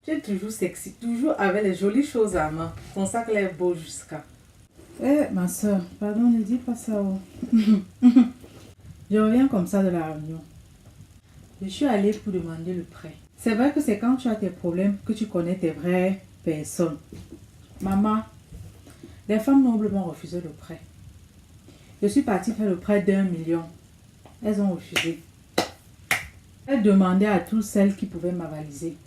Tu es toujours sexy, toujours avec les jolies choses à main. Ton sac est beau jusqu'à. Eh, ma soeur, pardon, ne dis pas ça. Oh. Je reviens comme ça de la réunion. Je suis allée pour demander le prêt. C'est vrai que c'est quand tu as tes problèmes que tu connais tes vraies personnes. Maman, les femmes nobles m'ont refusé le prêt. Je suis partie faire le prêt d'1 million. Elles ont refusé. Elles demandaient à toutes celles qui pouvaient m'avaliser.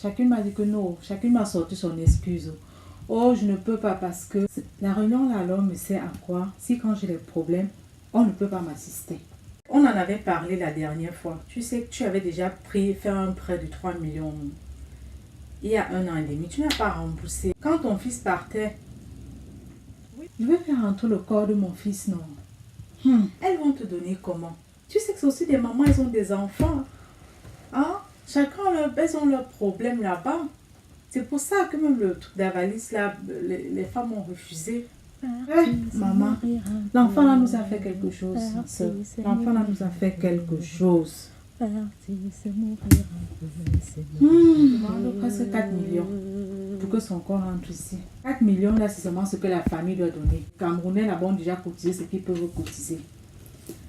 Chacune m'a dit que non. Chacune m'a sorti son excuse. Oh, je ne peux pas parce que la réunion là alors me sert à quoi si quand j'ai des problèmes, on ne peut pas m'assister. On en avait parlé la dernière fois. Tu sais que tu avais déjà fait un prêt de 3 millions il y a 1 an et demi. Tu n'as pas remboursé. Quand ton fils partait, je vais faire rentrer le corps de mon fils, non. Elles vont te donner comment? Tu sais que c'est aussi des mamans, elles ont des enfants. Hein? Chacun, elles ont leurs problèmes là-bas. C'est pour ça que même le truc d'Avalis, là, les femmes ont refusé. Maman, l'enfant là nous a fait quelque chose. L'enfant là nous a fait quelque chose. Demande presque 4 millions pour que son corps rentre ici. 4 millions là, c'est seulement ce que la famille doit donner. Camerounais là-bas ont déjà cotisé ce qu'ils peuvent cotiser.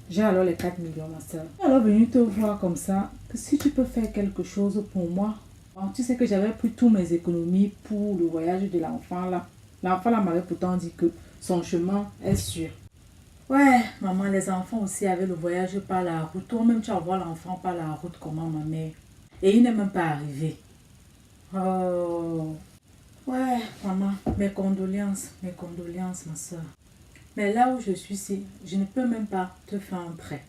J'ai alors les 4 millions, ma soeur. Je suis alors venue te voir comme ça, que si tu peux faire quelque chose pour moi. Tu sais que j'avais pris tous mes économies pour le voyage de l'enfant là. L'enfant là m'avait pourtant dit que son chemin est sûr. Ouais, maman, les enfants aussi avaient le voyage par la route. Toi-même, tu vas voir l'enfant par la route, comment, ma mère. Et il n'est même pas arrivé. Oh. Ouais, maman, mes condoléances, ma soeur. Mais là où je suis ici, je ne peux même pas te faire un prêt.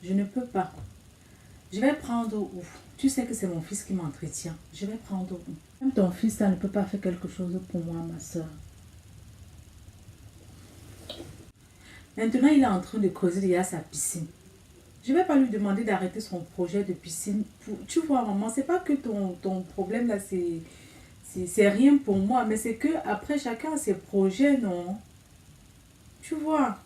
Je ne peux pas. Je vais prendre où? Tu sais que c'est mon fils qui m'entretient. Je vais prendre où? Même ton fils, ça ne peut pas faire quelque chose pour moi, ma soeur. Maintenant, il est en train de creuser déjà sa piscine. Je ne vais pas lui demander d'arrêter son projet de piscine. Tu vois, maman, c'est pas que ton problème là, c'est rien pour moi. Mais c'est que après chacun a ses projets, non? Tu vois,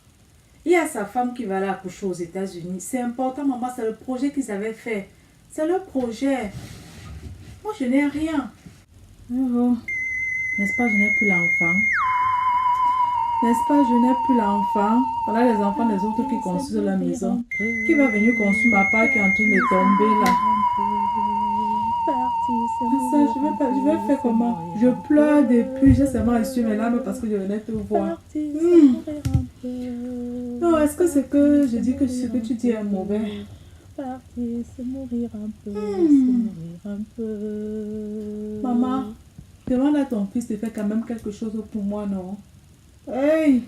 il y a sa femme qui va aller accoucher aux États-Unis. C'est important, maman, c'est le projet qu'ils avaient fait. C'est leur projet. Moi, je n'ai rien. Oh. N'est-ce pas, je n'ai plus l'enfant. N'est-ce pas, je n'ai plus l'enfant. Voilà les enfants des autres qui construisent leur maison. Qui va venir construire ma part qui est en train de tomber là? Ça, je vais faire comment? Je pleure depuis, j'ai seulement reçu mes larmes parce que je venais te voir. Non, est-ce que c'est que je dis que ce que tu dis est mauvais? C'est mourir un peu, c'est mourir un peu. Maman, demande à ton fils de faire quand même quelque chose pour moi, non? Hey!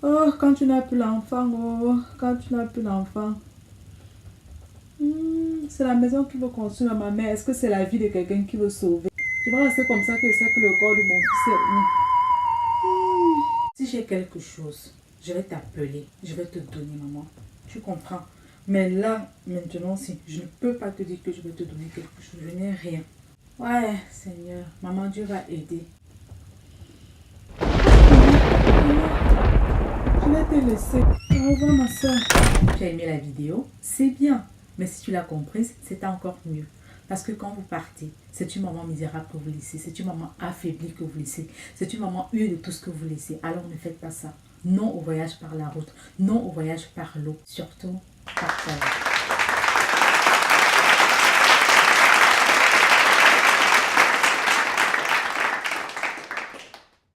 Oh, quand tu n'as plus l'enfant, oh, quand tu n'as plus l'enfant. C'est la maison qui veut construire ma mère. Est-ce que c'est la vie de quelqu'un qui veut sauver? Je vais rester comme ça que je sais que le corps de mon fils est où? Si j'ai quelque chose, je vais t'appeler. Je vais te donner, maman. Tu comprends? Mais là, maintenant, si je ne peux pas te dire que je vais te donner quelque chose. Je n'ai rien. Ouais, Seigneur. Maman, Dieu va aider. Je vais te laisser. Au revoir, ma soeur. Tu as aimé la vidéo? C'est bien. Mais si tu l'as comprise, c'est encore mieux. Parce que quand vous partez, c'est une maman misérable que vous laissez. C'est une maman affaiblie que vous laissez. C'est une maman huée de tout ce que vous laissez. Alors ne faites pas ça. Non au voyage par la route. Non au voyage par l'eau. Surtout, partagez.